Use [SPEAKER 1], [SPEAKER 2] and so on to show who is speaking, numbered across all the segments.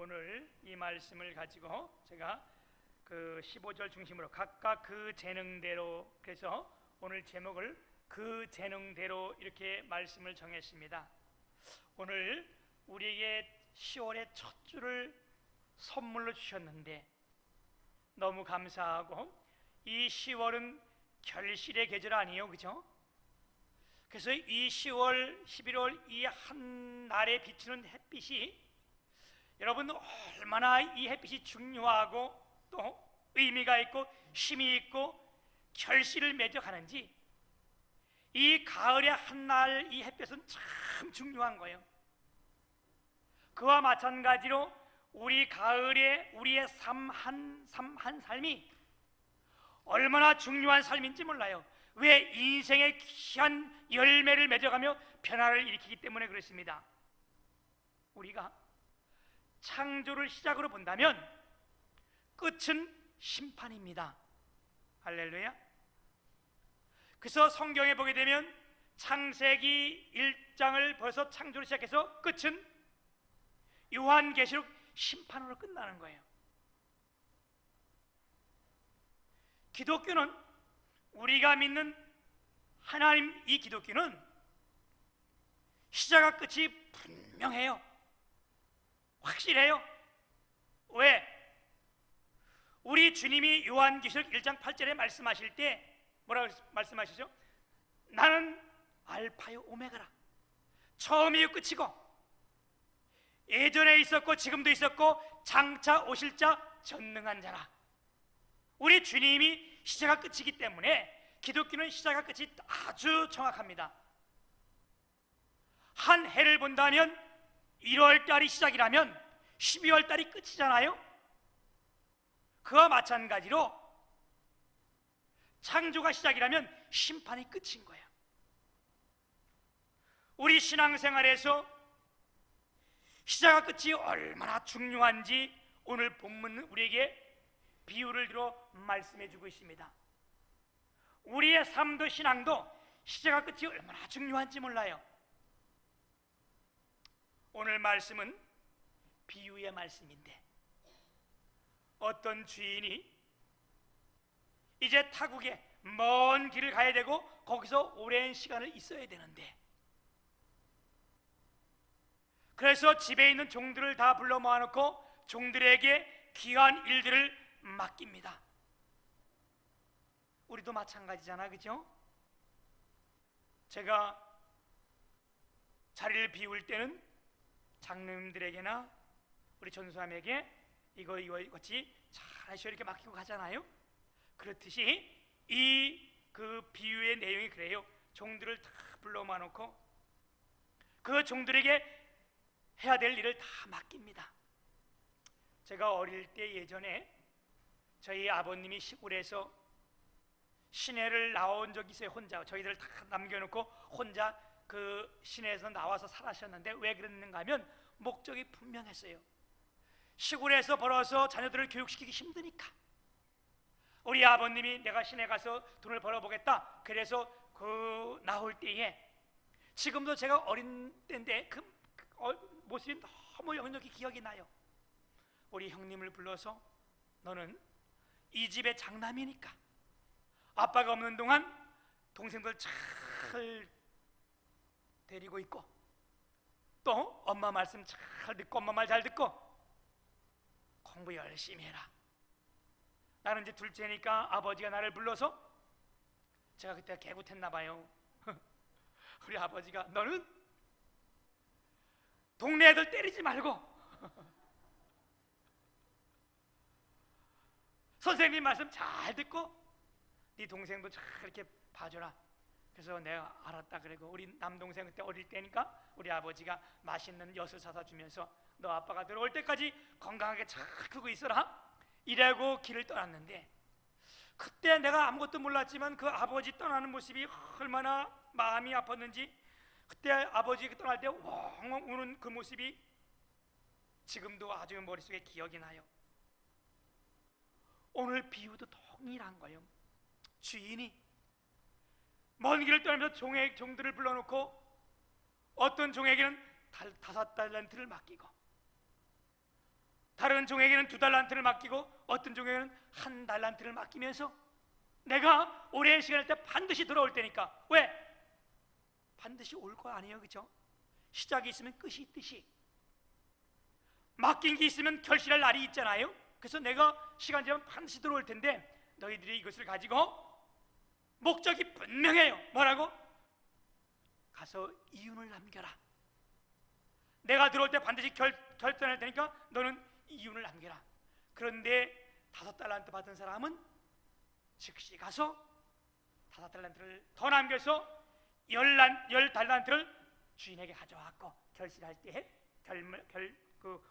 [SPEAKER 1] 오늘 이 말씀을 가지고 제가 그 15절 중심으로 각각 그 재능대로, 그래서 오늘 제목을 그 재능대로 이렇게 말씀을 정했습니다. 오늘 우리에게 10월의 첫 주를 선물로 주셨는데 너무 감사하고, 이 10월은 결실의 계절 아니에요, 그죠? 그래서 이 10월, 11월 이 한 날에 비치는 햇빛이 여러분 얼마나 이 햇빛이 중요하고 또 의미가 있고 힘이 있고 결실을 맺어가는지, 이 가을의 한 날 이 햇빛은 참 중요한 거예요. 그와 마찬가지로 우리 가을에 우리의 삶 한 삶이 얼마나 중요한 삶인지 몰라요. 왜? 인생의 귀한 열매를 맺어가며 변화를 일으키기 때문에 그렇습니다. 우리가 창조를 시작으로 본다면 끝은 심판입니다. 할렐루야. 그래서 성경에 보게 되면 창세기 1장을 벌써 창조를 시작해서 끝은 요한계시록 심판으로 끝나는 거예요. 기독교는, 우리가 믿는 하나님, 이 기독교는 시작과 끝이 분명해요. 확실해요. 왜? 우리 주님이 요한계시록 1장 8절에 말씀하실 때 뭐라고 말씀하시죠? 나는 알파요 오메가라, 처음이요 끝이고 예전에 있었고 지금도 있었고 장차 오실 자 전능한 자라. 우리 주님이 시작과 끝이기 때문에 기독교는 시작과 끝이 아주 정확합니다. 한 해를 본다면 1월달이 시작이라면 12월달이 끝이잖아요. 그와 마찬가지로 창조가 시작이라면 심판이 끝인 거예요. 우리 신앙생활에서 시작과 끝이 얼마나 중요한지 오늘 본문은 우리에게 비유를 들어 말씀해 주고 있습니다. 우리의 삶도 신앙도 시작과 끝이 얼마나 중요한지 몰라요. 오늘 말씀은 비유의 말씀인데, 어떤 주인이 이제 타국에 먼 길을 가야 되고 거기서 오랜 시간을 있어야 되는데, 그래서 집에 있는 종들을 다 불러 모아놓고 종들에게 귀한 일들을 맡깁니다. 우리도 마찬가지잖아, 그죠? 제가 자리를 비울 때는 장로님들에게나 우리 전수함에게 이거 같이 잘 하시오 이렇게 맡기고 가잖아요. 그렇듯이 이 그 비유의 내용이 그래요. 종들을 다 불러 모아놓고 그 종들에게 해야 될 일을 다 맡깁니다. 제가 어릴 때 예전에 저희 아버님이 시골에서 시내를 나온 적이 있어요. 혼자 저희들 다 남겨놓고 혼자 그 시내에서 나와서 살아셨는데, 왜 그랬는가 하면 목적이 분명했어요. 시골에서 벌어서 자녀들을 교육시키기 힘드니까 우리 아버님이 내가 시내 가서 돈을 벌어보겠다, 그래서 그 나올 때에, 지금도 제가 어린 때인데 그 모습이 너무 역력히 기억이 나요. 우리 형님을 불러서 너는 이 집의 장남이니까 아빠가 없는 동안 동생들 잘 데리고 있고 또 엄마 말씀 잘 듣고 엄마 말 잘 듣고 공부 열심히 해라. 나는 이제 둘째니까 아버지가 나를 불러서, 제가 그때 개구했나 봐요. 우리 아버지가 너는 동네 애들 때리지 말고 선생님 말씀 잘 듣고 네 동생도 잘 이렇게 봐줘라. 그래서 내가 알았다 그러고, 우리 남동생 그때 어릴 때니까 우리 아버지가 맛있는 엿을 사다 주면서 너 아빠가 들어올 때까지 건강하게 잘 크고 있어라 이라고 길을 떠났는데, 그때 내가 아무것도 몰랐지만 그 아버지 떠나는 모습이 얼마나 마음이 아팠는지, 그때 아버지 떠날 때 엉엉 우는 그 모습이 지금도 아주 머릿속에 기억이 나요. 오늘 비유도 동일한 거예요. 주인이 먼 길을 떠나면서 종들을 불러놓고 어떤 종에게는 5달란트를 맡기고 다른 종에게는 2달란트를 맡기고 어떤 종에게는 1달란트를 맡기면서 내가 오랜 시간일 때 반드시 돌아올 테니까. 왜? 반드시 올 거 아니에요, 그죠? 시작이 있으면 끝이 있듯이 맡긴 게 있으면 결실할 날이 있잖아요. 그래서 내가 시간 지나면 반드시 들어올 텐데 너희들이 이것을 가지고 목적이 분명해요. 뭐라고? 가서 이윤을 남겨라. 내가 들어올 때 반드시 결단할 테니까 너는 이윤을 남겨라. 그런데 5달란트 받은 사람은 즉시 가서 5달란트를 더 남겨서 10달란트를 주인에게 가져왔고 결실할 때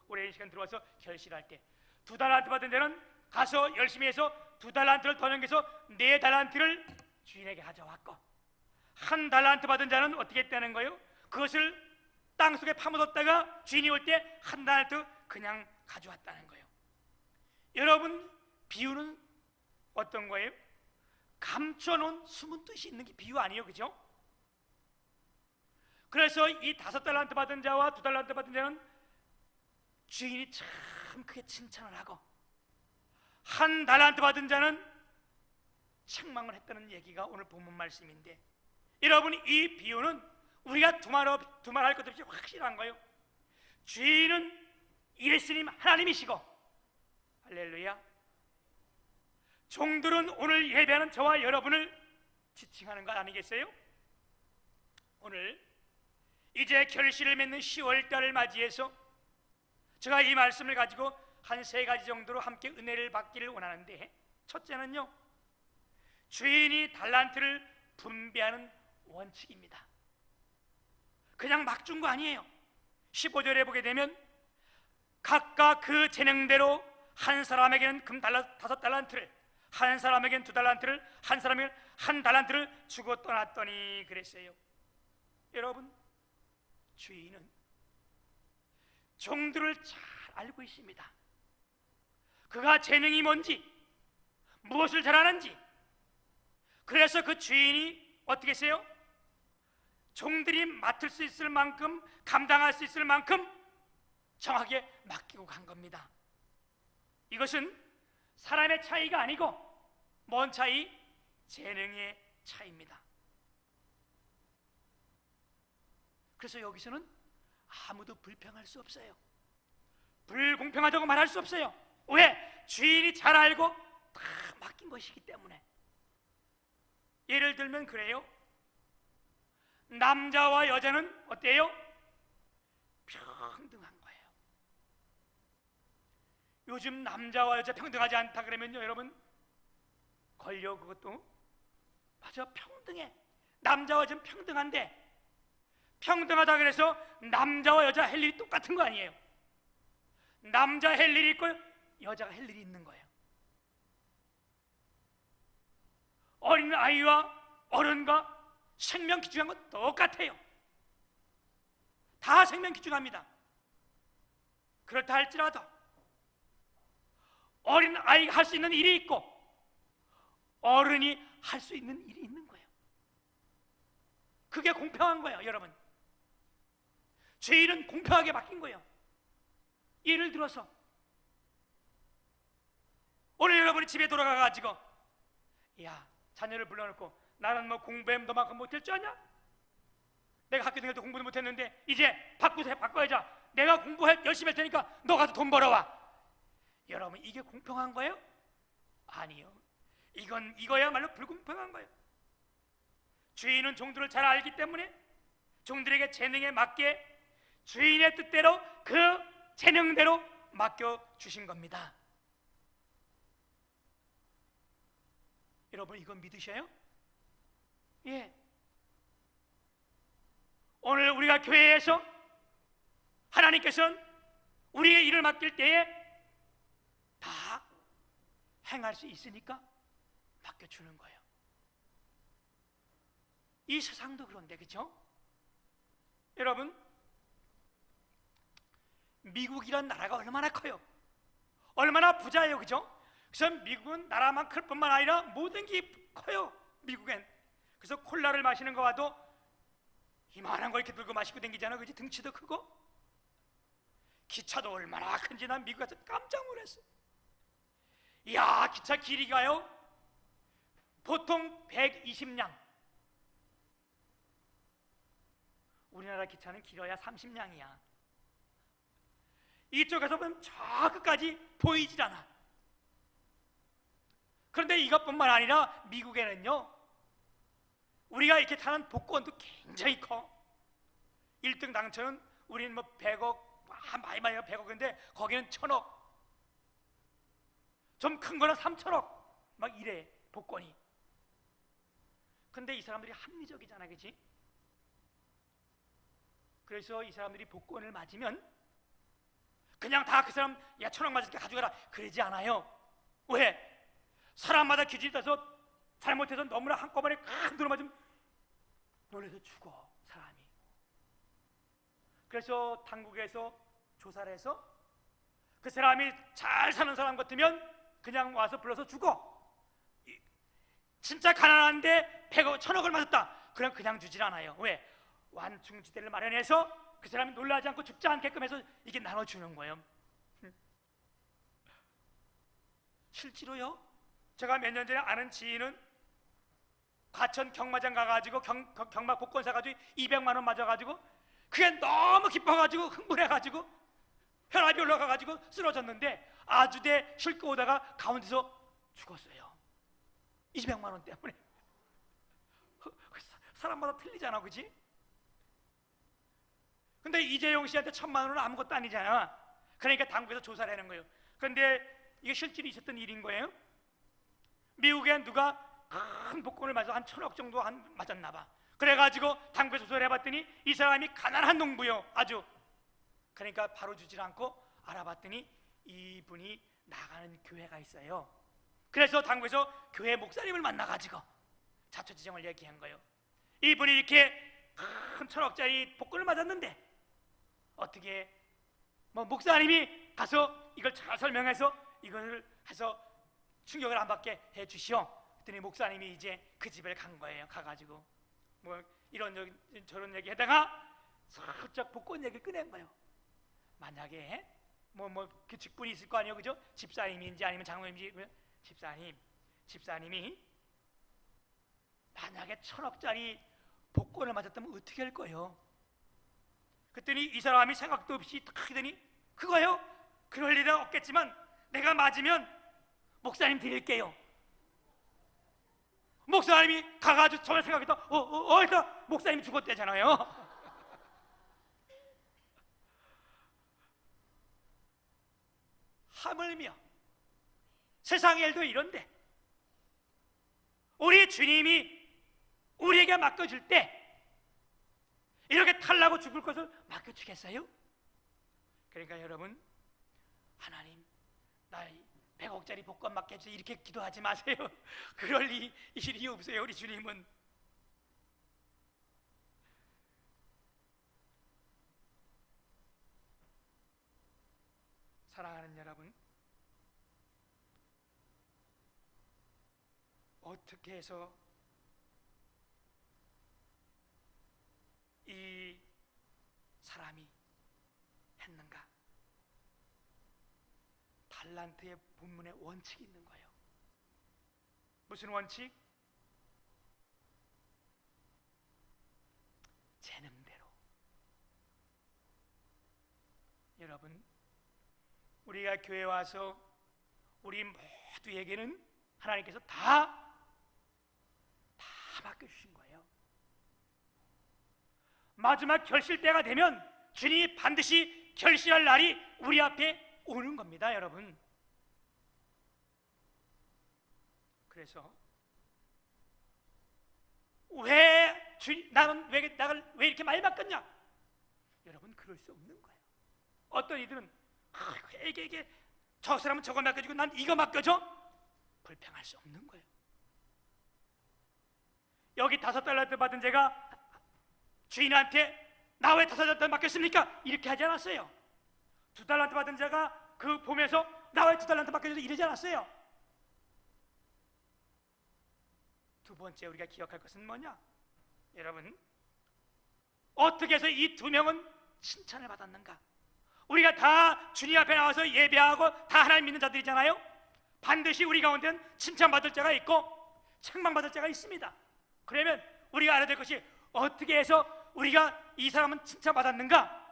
[SPEAKER 1] 오랜 시간 들어와서 결실할 때 2달란트 받은 자는 가서 열심히 해서 2달란트를 더 남겨서 4달란트를 주인에게 가져왔고 1달란트 받은 자는 어떻게 했다는 거예요? 그것을 땅속에 파묻었다가 주인이 올 때 1달란트 그냥 가져왔다는 거예요. 여러분, 비유는 어떤 거예요? 감춰놓은 숨은 뜻이 있는 게 비유 아니에요, 그죠? 그래서 이 5달란트 받은 자와 2달란트 받은 자는 주인이 참 크게 칭찬을 하고 1달란트 받은 자는 책망을 했다는 얘기가 오늘 본문 말씀인데, 여러분, 이 비유는 우리가 두말할 것 없이 확실한 거예요. 주인은 예수님 하나님이시고, 할렐루야, 종들은 오늘 예배하는 저와 여러분을 지칭하는 것 아니겠어요? 오늘 이제 결실을 맺는 10월달을 맞이해서 제가 이 말씀을 가지고 한 3가지 정도로 함께 은혜를 받기를 원하는데, 첫째는요, 주인이 달란트를 분배하는 원칙입니다. 그냥 막 준 거 아니에요. 15절에 보게 되면 각각 그 재능대로 한 사람에게는 금 5달란트를, 한 사람에게는 2달란트를, 한 사람에게는 1달란트를 주고 떠났더니 그랬어요. 여러분, 주인은 종들을 잘 알고 있습니다. 그가 재능이 뭔지, 무엇을 잘하는지. 그래서 그 주인이 어떻게 했어요? 종들이 맡을 수 있을 만큼, 감당할 수 있을 만큼 정확하게 맡기고 간 겁니다. 이것은 사람의 차이가 아니고 뭔 차이? 재능의 차이입니다. 그래서 여기서는 아무도 불평할 수 없어요. 불공평하다고 말할 수 없어요. 왜? 주인이 잘 알고 다 맡긴 것이기 때문에. 예를 들면 그래요. 남자와 여자는 어때요? 평등한 거예요. 요즘 남자와 여자 평등하지 않다 그러면요, 여러분, 걸려. 그것도 맞아, 평등해. 남자와 여자는 평등한데, 평등하다 그래서 남자와 여자 할 일이 똑같은 거 아니에요. 남자 할 일이 있고 여자가 할 일이 있는 거예요. 어린 아이와 어른과 생명 기준한 건 똑같아요. 다 생명 기준합니다. 그렇다 할지라도 어린 아이가 할 수 있는 일이 있고 어른이 할 수 있는 일이 있는 거예요. 그게 공평한 거예요, 여러분. 죄인은 공평하게 맡긴 거예요. 예를 들어서 오늘 여러분이 집에 돌아가가지고, 야, 자녀를 불러놓고 나는 뭐 공부에 너만큼 못할 줄 아냐? 내가 학교 다닐 때 공부도 못했는데 이제 바꿔야자. 내가 열심히 할 테니까 너 가서 돈 벌어와. 여러분, 이게 공평한 거예요? 아니요. 이거야말로 불공평한 거예요. 주인은 종들을 잘 알기 때문에 종들에게 재능에 맞게 주인의 뜻대로 그 재능대로 맡겨주신 겁니다. 여러분, 이건 믿으셔요? 예. 오늘 우리가 교회에서 하나님께서는 우리의 일을 맡길 때에 다 행할 수 있으니까 맡겨주는 거예요. 이 세상도 그런데, 그렇죠? 여러분, 미국이란 나라가 얼마나 커요? 얼마나 부자예요, 그죠? 그래서 미국은 나라만 클 뿐만 아니라 모든 게 커요, 미국엔. 그래서 콜라를 마시는 거 봐도 이만한 거 이렇게 들고 마시고 다니잖아, 그지? 등치도 크고. 기차도 얼마나 큰지 난 미국 가서 깜짝 놀랐어. 이야, 기차 길이가요 보통 120량, 우리나라 기차는 길어야 30량이야. 이쪽에서 보면 저 끝까지 보이질 않아. 그런데 이것뿐만 아니라 미국에는요, 우리가 이렇게 타는 복권도 굉장히 커. 1등 당첨은 우리는 뭐 100억, 많이 100억인데 거기는 1000억, 좀 큰 거는 3000억 막 이래 복권이. 근데 이 사람들이 합리적이잖아, 그치? 그래서 이 사람들이 복권을 맞으면 그냥 다 그 사람 야 1000억 맞으니까 가져가라 그러지 않아요. 왜? 사람마다 기준이 따서 잘못해서 너무나 한꺼번에 큰 돈을 맞으면 놀라서 죽어 사람이. 그래서 당국에서 조사를 해서 그 사람이 잘 사는 사람 같으면 그냥 와서 불러서 죽어. 진짜 가난한데 100억, 1000억을 맞았다, 그럼 그냥 주질 않아요. 왜? 완충지대를 마련해서 그 사람이 놀라지 않고 죽지 않게끔 해서 이게 나눠주는 거예요. 실제로요, 제가 몇 년 전에 아는 지인은 과천 경마장 가가지고 경마 복권 사가지고 200만 원 맞아가지고 그게 너무 기뻐가지고 흥분해가지고 혈압이 올라가가지고 쓰러졌는데 아주대 싣고 오다가 가운데서 죽었어요. 200만 원 때문에. 사람마다 틀리잖아, 그치? 근데 이재용 씨한테 1000만 원은 아무것도 아니잖아. 그러니까 당국에서 조사를 하는 거예요. 그런데 이게 실제로 있었던 일인 거예요. 미국에 누가 큰 복권을 맞아서 한 1000억 정도 맞았나 봐. 그래가지고 당국에 조사를 해봤더니 이 사람이 가난한 농부요, 아주. 그러니까 바로 주질 않고 알아봤더니 이분이 나가는 교회가 있어요. 그래서 당국에서 교회 목사님을 만나가지고 자초지종을 얘기한 거예요. 이분이 이렇게 큰 1000억짜리 복권을 맞았는데 어떻게 뭐 목사님이 가서 이걸 잘 설명해서 이걸 해서 충격을 안 받게 해주시오. 그랬더니 목사님이 이제 그 집을 간 거예요. 가가지고 뭐 이런 저런 얘기 하다가 살짝 복권 얘기를 꺼낸 거예요. 만약에 그 직분이 있을 거 아니에요, 그죠? 집사님인지 아니면 장로님인지. 집사님이 만약에 1000억짜리 복권을 맞았다면 어떻게 할 거예요? 그랬더니 이 사람이 생각도 없이 탁 하더니 그거요? 그럴 일은 없겠지만 내가 맞으면 목사님 드릴게요. 목사님이 가가지고 저를 생각했다. 했다. 목사님이 죽었대잖아요. 하물며 세상의 일도 이런데 우리 주님이 우리에게 맡겨줄 때 이렇게 탈나고 죽을 것을 맡겨주겠어요? 그러니까 여러분, 하나님 나 100억짜리 복권 맡겨주세요 이렇게 기도하지 마세요. 그럴 일이 없어요. 우리 주님은 사랑하는 여러분, 어떻게 해서 이 사람이 했는가? 달란트의 본문에 원칙이 있는 거예요. 무슨 원칙? 재능대로. 여러분, 우리가 교회 와서 우리 모두에게는 하나님께서 다 맡겨주신 거예요. 마지막 결실 때가 되면 주님이 반드시 결실할 날이 우리 앞에 오는 겁니다, 여러분. 그래서 나는 왜 이렇게 많이 맡겼냐? 여러분, 그럴 수 없는 거예요. 어떤 이들은 이게 저 사람은 저거 맡겨주고 난 이거 맡겨줘? 불평할 수 없는 거예요. 여기 5달란트 받은 제가 주인한테 나 왜 5달란트 맡겼습니까? 이렇게 하지 않았어요. 2달란트 받은 자가 그 보면서 나 왜 2달란트 맡겨줘서 이러지 않았어요. 두 번째 우리가 기억할 것은 뭐냐? 여러분, 어떻게 해서 이 2명은 칭찬을 받았는가? 우리가 다 주님 앞에 나와서 예배하고 다 하나님 믿는 자들이잖아요. 반드시 우리 가운데는 칭찬받을 자가 있고 책망받을 자가 있습니다. 그러면 우리가 알아야 될 것이 어떻게 해서 우리가 이 사람은 칭찬받았는가?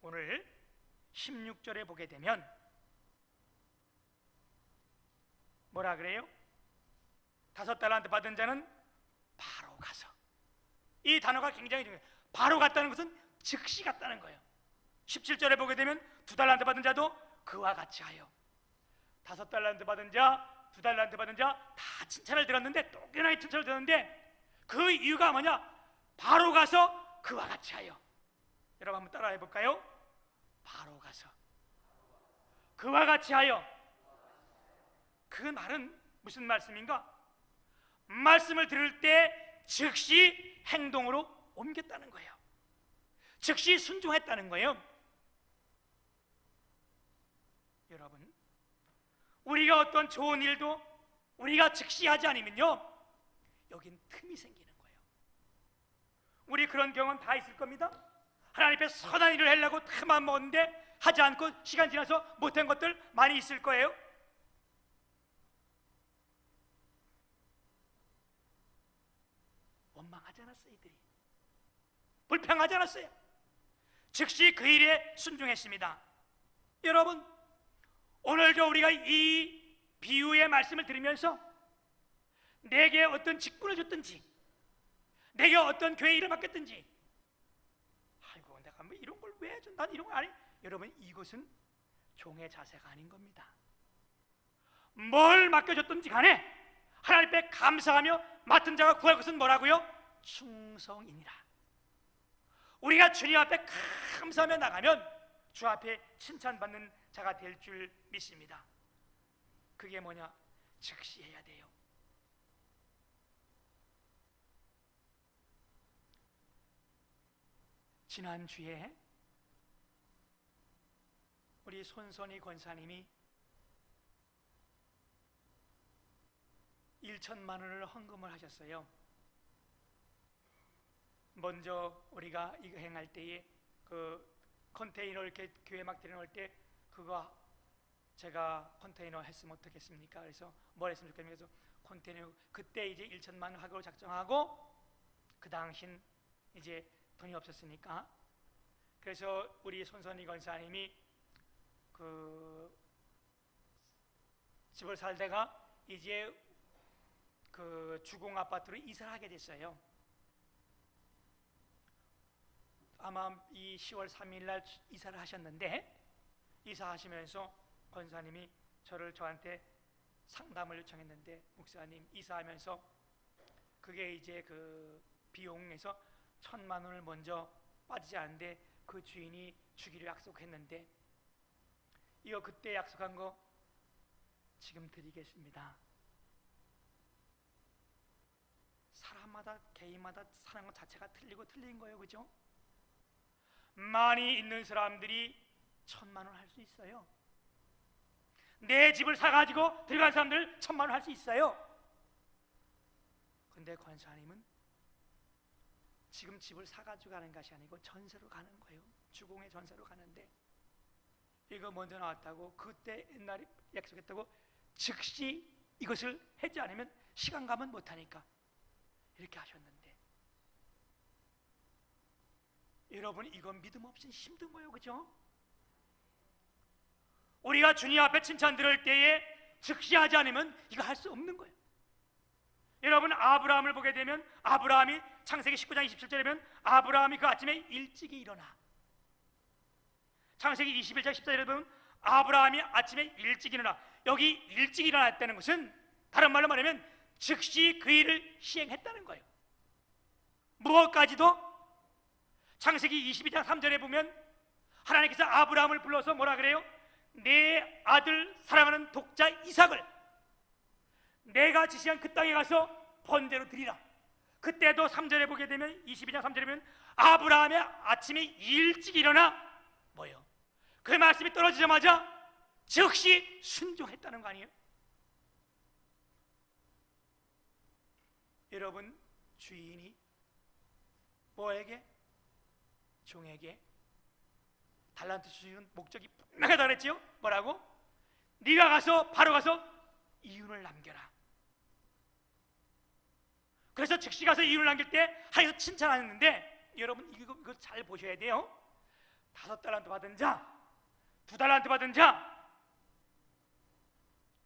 [SPEAKER 1] 오늘 16절에 보게 되면 뭐라 그래요? 5달란트 받은 자는 바로 가서, 이 단어가 굉장히 중요해요. 바로 갔다는 것은 즉시 갔다는 거예요. 17절에 보게 되면 2달란트 받은 자도 그와 같이 하여. 5달란트 받은 자, 2달란트 받은 자 다 칭찬을 들었는데, 또 꽤나 칭찬을 들었는데 그 이유가 뭐냐? 바로 가서 그와 같이 하여. 여러분 한번 따라해 볼까요? 바로 가서 그와 같이 하여. 그 말은 무슨 말씀인가? 말씀을 들을 때 즉시 행동으로 옮겼다는 거예요. 즉시 순종했다는 거예요. 여러분, 우리가 어떤 좋은 일도 우리가 즉시 하지 않으면요, 여긴 틈이 생기는 거예요. 우리 그런 경험 다 있을 겁니다. 하나님 앞에 선한 일을 하려고 틈만 먹었는데 하지 않고 시간 지나서 못한 것들 많이 있을 거예요. 원망하지 않았어요. 이들이 불평하지 않았어요. 즉시 그 일에 순종했습니다. 여러분, 오늘도 우리가 이 비유의 말씀을 들으면서 내게 어떤 직분을 줬든지, 내게 어떤 교회 일을 맡겼든지, 아이고 내가 뭐 이런 걸 왜 줘? 난 이런 거 아니. 여러분, 이것은 종의 자세가 아닌 겁니다. 뭘 맡겨줬든지 간에 하나님 앞에 감사하며 맡은 자가 구할 것은 뭐라고요? 충성이니라. 우리가 주님 앞에 감사하며 나가면 주 앞에 칭찬받는 자가 될 줄 믿습니다. 그게 뭐냐? 즉시 해야 돼요. 지난주에 우리 손선희 권사님이 1천만 원을 헌금을 하셨어요. 먼저 우리가 이거 행할 때에 그 컨테이너 이렇게 교회 막 들여놓을 때 그거 제가 컨테이너 했으면 어떻겠습니까? 그래서 뭘 했으면 좋겠습니까? 그래서 컨테이너 그때 이제 1천만 원 하기로 작정하고, 그 당신 이제 돈이 없었으니까, 그래서 우리 손선희 권사님이 그 집을 살다가 이제 그 주공 아파트로 이사를 하게 됐어요. 아마 이 10월 3일 날 이사를 하셨는데, 이사하시면서 권사님이 저한테 상담을 요청했는데, 목사님 이사하면서 그게 이제 그 비용에서 1,000만 원을 먼저 빠지지 않는데 그 주인이 주기로 약속했는데, 이거 그때 약속한 거 지금 드리겠습니다. 사람마다 개인마다 사는 것 자체가 틀리고 틀린 거예요. 그죠? 많이 있는 사람들이 1,000만 원 할 수 있어요. 내 집을 사가지고 들어간 사람들 1,000만 원 할 수 있어요. 근데 권사님은 지금 집을 사가지고 가는 것이 아니고 전세로 가는 거예요. 주공의 전세로 가는데, 이거 먼저 나왔다고 그때 옛날에 약속했다고 즉시 이것을 하지 않으면 시간 가면 못하니까 이렇게 하셨는데, 여러분 이건 믿음 없이 힘든 거예요. 그죠? 우리가 주님 앞에 칭찬 들을 때에 즉시 하지 않으면 이거 할 수 없는 거예요. 여러분, 아브라함을 보게 되면 아브라함이 창세기 19장 27절에 보면 아브라함이 그 아침에 일찍이 일어나. 창세기 21장 14절에 보면 아브라함이 아침에 일찍 일어나. 여기 일찍 일어났다는 것은 다른 말로 말하면 즉시 그 일을 시행했다는 거예요. 무엇까지도 창세기 22장 3절에 보면 하나님께서 아브라함을 불러서 뭐라 그래요? 내 아들 사랑하는 독자 이삭을 내가 지시한 그 땅에 가서 번제로 드리라. 그때도 3절에 보게 되면 22장 3절에 보면 아브라함이 아침에 일찍 일어나 뭐요? 그 말씀이 떨어지자마자 즉시 순종했다는 거 아니에요? 여러분, 주인이 뭐에게? 종에게 달란트 주시는 목적이 분명하다 그랬지요. 뭐라고? 네가 바로 가서 이윤을 남겨라. 그래서 즉시 가서 이윤을 남길 때 하나님께서 칭찬하셨는데, 여러분 이거 잘 보셔야 돼요. 5달란트 받은 자, 2달란트 받은 자,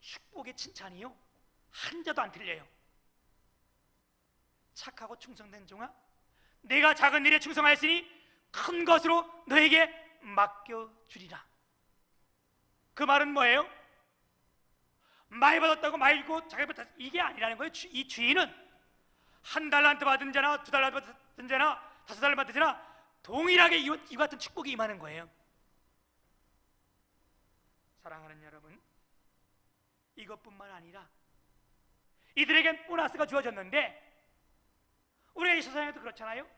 [SPEAKER 1] 축복의 칭찬이요 한 자도 안 틀려요. 착하고 충성된 종아, 내가 작은 일에 충성하였으니 큰 것으로 너에게 맡겨주리라. 그 말은 뭐예요? 많이 받았다고 말고 자기 받았다, 이게 아니라는 거예요. 이 주인은 1달란트 받은 자나 2달란트 받은 자나 5달란트 받은 자나 동일하게 이 같은 축복이 임하는 거예요. 사랑하는 여러분, 이것뿐만 아니라 이들에겐 보너스가 주어졌는데, 우리가 이 세상에도 그렇잖아요.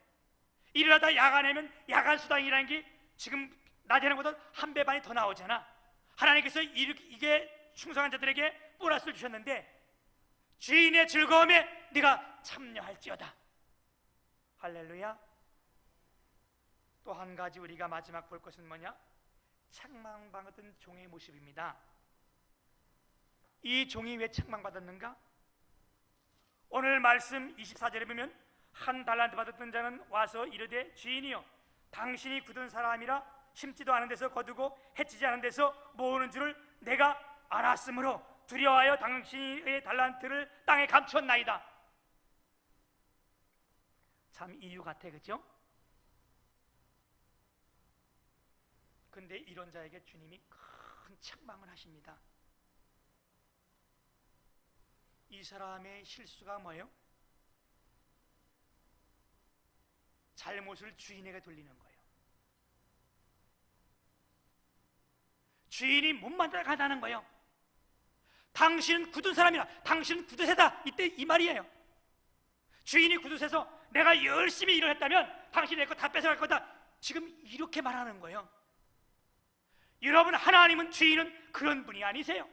[SPEAKER 1] 일하다 야간에면 야간 수당이라는 게 지금 낮에는 보다 1배 반이 더 나오잖아. 하나님께서 이게 충성한 자들에게 보너스를 주셨는데, 주인의 즐거움에 네가 참여할지어다. 할렐루야. 또 한 가지 우리가 마지막 볼 것은 뭐냐? 책망받은 종의 모습입니다. 이 종이 왜 책망받았는가? 오늘 말씀 24절에 보면 1달란트 받았던 자는 와서 이르되, 주인이여, 당신이 굳은 사람이라 심지도 않은 데서 거두고 해치지 않은 데서 모으는 줄을 내가 알았으므로 두려워하여 당신의 달란트를 땅에 감추었나이다. 참 이유 같아, 그죠? 근데 이런 자에게 주님이 큰 책망을 하십니다. 이 사람의 실수가 뭐예요? 잘못을 주인에게 돌리는 거예요. 주인이 못 만들어가다는 거예요. 당신은 굳은 사람이라, 당신은 굳으세다, 이때 이 말이에요. 주인이 굳으세서 내가 열심히 일을 했다면 당신이 내 거 다 뺏어갈 거다, 지금 이렇게 말하는 거예요. 여러분, 하나님은, 주인은 그런 분이 아니세요.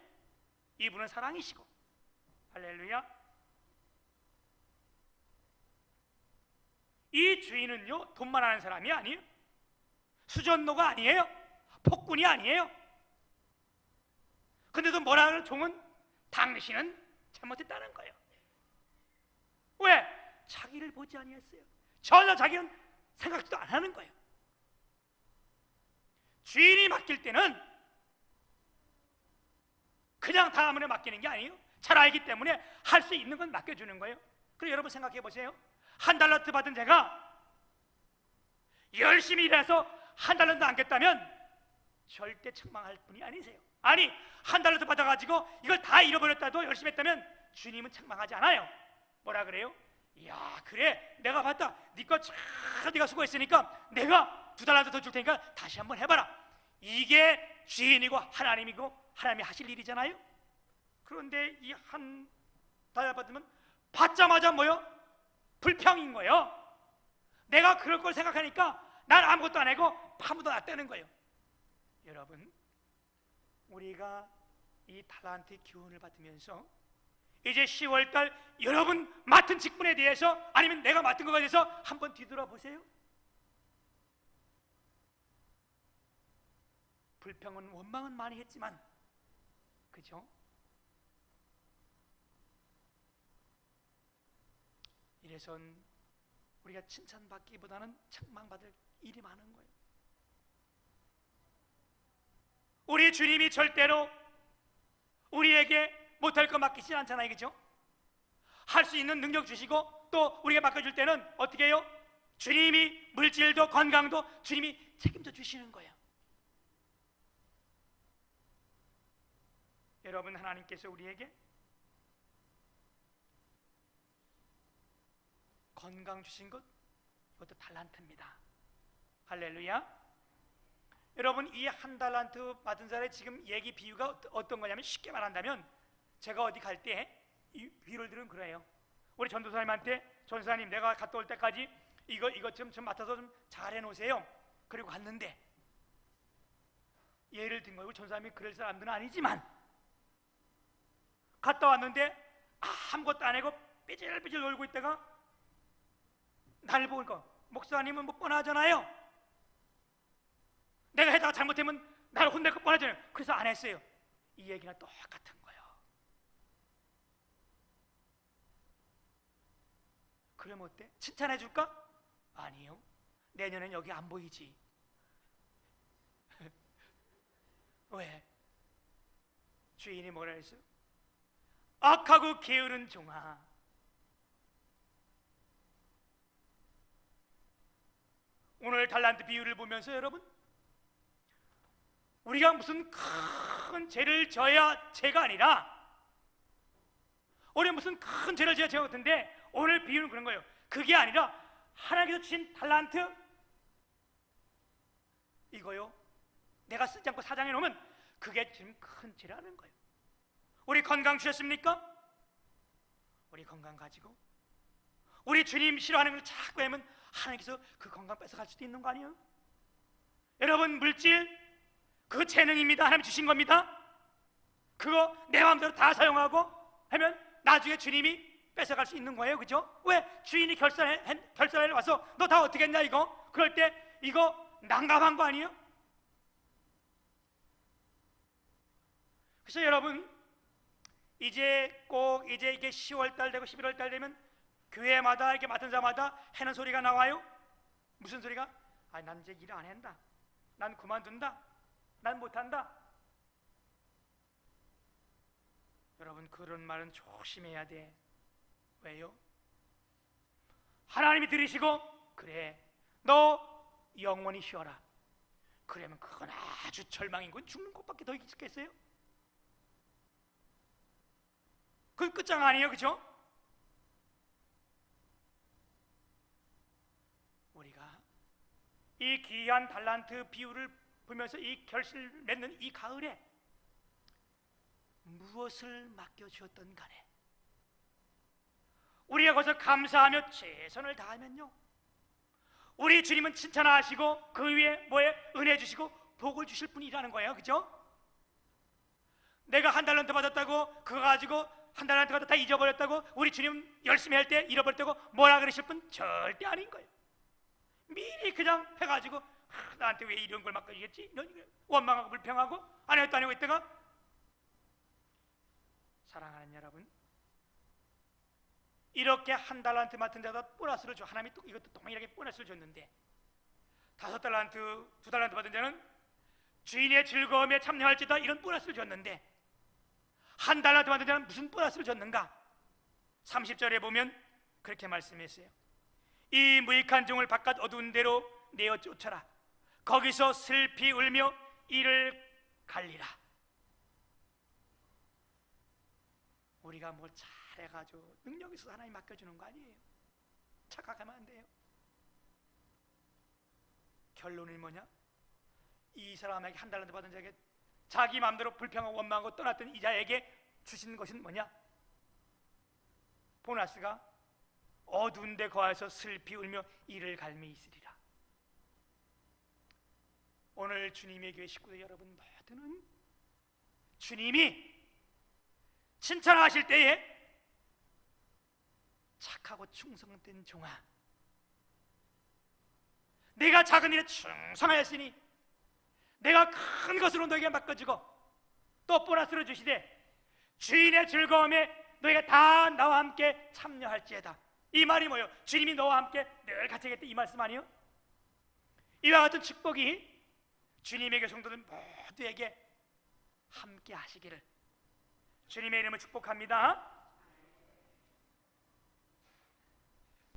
[SPEAKER 1] 이분은 사랑이시고. 할렐루야. 이 주인은요 돈만 하는 사람이 아니에요. 수전노가 아니에요. 폭군이 아니에요. 근데도 뭐라 하는 종은 당신은 잘못했다는 거예요. 왜? 자기를 보지 아니했어요. 전혀 자기는 생각도 안 하는 거예요. 주인이 맡길 때는 그냥 다음에 맡기는 게 아니에요. 잘 알기 때문에 할 수 있는 건 맡겨주는 거예요. 그리고 여러분 생각해 보세요. 1달란트 받은 자가 열심히 일해서 1달란트 남겼다면 절대 책망할 분이 아니세요. 아니, 1달란트 받아가지고 이걸 다 잃어버렸다도 열심히 했다면 주님은 책망하지 않아요. 뭐라 그래요? 야, 그래, 내가 봤다, 네 거 잘 네가 수고했으니까 내가 2달란트 더 줄 테니까 다시 한번 해봐라. 이게 주인이고 하나님이고 하나님이 하실 일이잖아요. 그런데 이 1달란트 받으면 받자마자 뭐요? 불평인 거예요. 내가 그럴 걸 생각하니까 난 아무것도 안 하고 파묻어 놨다는 거예요. 여러분, 우리가 이 달란트의 기운을 받으면서 이제 10월달 여러분 맡은 직분에 대해서, 아니면 내가 맡은 것에 대해서 한번 뒤돌아보세요. 불평은, 원망은 많이 했지만, 그죠? 이래선 우리가 칭찬받기보다는 책망받을 일이 많은 거예요. 우리 주님이 절대로 우리에게 못할 거 맡기지 않잖아요, 그죠? 할 수 있는 능력 주시고 또 우리가 맡겨줄 때는 어떻게 해요? 주님이 물질도 건강도 주님이 책임져 주시는 거예요. 여러분, 하나님께서 우리에게 건강 주신 것, 이것도 달란트입니다. 할렐루야. 여러분, 이 1달란트 받은 사람의 지금 얘기 비유가 어떤 거냐면, 쉽게 말한다면 제가 어디 갈 때 이 비유를 들으면 그래요. 우리 전도사님한테, 전도사님 내가 갔다 올 때까지 이것 좀 맡아서 좀 잘 해놓으세요. 그리고 갔는데, 예를 든 거고 전도사님이 그럴 사람들은 아니지만, 갔다 왔는데 아무것도 안 하고 삐질삐질 놀고 있다가 나를 보니까, 목사님은 뭐 뻔하잖아요. 내가 해다가 잘못하면 나를 혼낼 것 뻔하잖아요. 그래서 안 했어요. 이 얘기나 똑같은 거예요. 그러면 어때? 칭찬해 줄까? 아니요. 내년엔 여기 안 보이지. 왜? 주인이 뭐라 했어요? 악하고 게으른 종아, 오늘 달란트 비유를 보면서 여러분, 우리가 무슨 큰 죄를 져야 죄가 아니라, 우리 무슨 큰 죄를 져야 죄가 같은데, 오늘 비유는 그런 거예요. 그게 아니라 하나님께서 주신 달란트 이거요, 내가 쓰지 않고 사장해 놓으면 그게 지금 큰 죄라는 거예요. 우리 건강 주셨습니까? 우리 건강 가지고 우리 주님 싫어하는 걸 자꾸 하면 하나님께서 그 건강 뺏어갈 수도 있는 거 아니에요? 여러분, 물질 그 재능입니다. 하나님 주신 겁니다. 그거 내 마음대로 다 사용하고 하면 나중에 주님이 뺏어갈 수 있는 거예요. 그죠? 왜? 주인이 결산에 와서 너 다 어떻게 했냐 이거? 그럴 때 이거 난감한 거 아니에요? 그래서 여러분, 이제 꼭 이제 이게 10월달 되고 11월달 되면 교회마다 이렇게 맡은 자마다 하는 소리가 나와요. 무슨 소리가? 아, 난 이제 일 안 한다. 난 그만둔다. 난 못한다. 여러분, 그런 말은 조심해야 돼. 왜요? 하나님이 들으시고 그래, 너 영원히 쉬어라. 그러면 그건 아주 절망인 건 죽는 것밖에 더 있겠어요? 그건 끝장 아니에요, 그죠? 우리가 이 귀한 달란트 비유를 보면서 이 결실 맺는 이 가을에 무엇을 맡겨주었던 간에 우리가 거기서 감사하며 최선을 다하면요, 우리 주님은 칭찬하시고 그 위에 뭐에 은혜 주시고 복을 주실 분이라는 거예요. 그죠? 내가 한 달란트 받았다고 그거 가지고 한 달란트 갖다 다 잊어버렸다고 우리 주님 열심히 할 때 잃어버렸다고 뭐라 그러실 분 절대 아닌 거예요. 미리 그냥 해가지고 나한테 왜 이런 걸 맡겨주겠지? 원망하고 불평하고 안 해도 안 하고 있다가, 사랑하는 여러분, 이렇게 한 달란트 맡은 자가 보너스를 줘. 하나님이 또 이것도 동일하게 보너스를 줬는데, 5달란트, 2달란트 받은 자는 주인의 즐거움에 참여할지다 이런 보너스를 줬는데, 한 달란트 받은 자는 무슨 보너스를 줬는가? 30절에 보면 그렇게 말씀했어요. 이 무익한 종을 바깥 어두운 데로 내어 쫓아라. 거기서 슬피 울며 이를 갈리라. 우리가 뭘 잘해가지고 능력이 있어서 하나님 맡겨주는 거 아니에요. 착각하면 안 돼요. 결론이 뭐냐? 이 사람에게 한 달란트 받은 자에게 자기 마음대로 불평하고 원망하고 떠났던 이자에게 주신 것은 뭐냐? 보너스가 어두운 데 거하여서 슬피 울며 이를 갈미 있으리라. 오늘 주님의 교회 식구들 여러분 모두는 주님이 칭찬하실 때에 착하고 충성된 종아, 내가 작은 일에 충성하였으니 내가 큰 것으로 너에게 맡겨주고 또 보너스를 주시되 주인의 즐거움에 너희가 다 나와 함께 참여할지어다. 이 말이 뭐예요? 주님이 너와 함께 늘 같이 하겠다 이 말씀 아니에요? 이와 같은 축복이 주님의 교성도들 모두에게 함께 하시기를 주님의 이름을 축복합니다.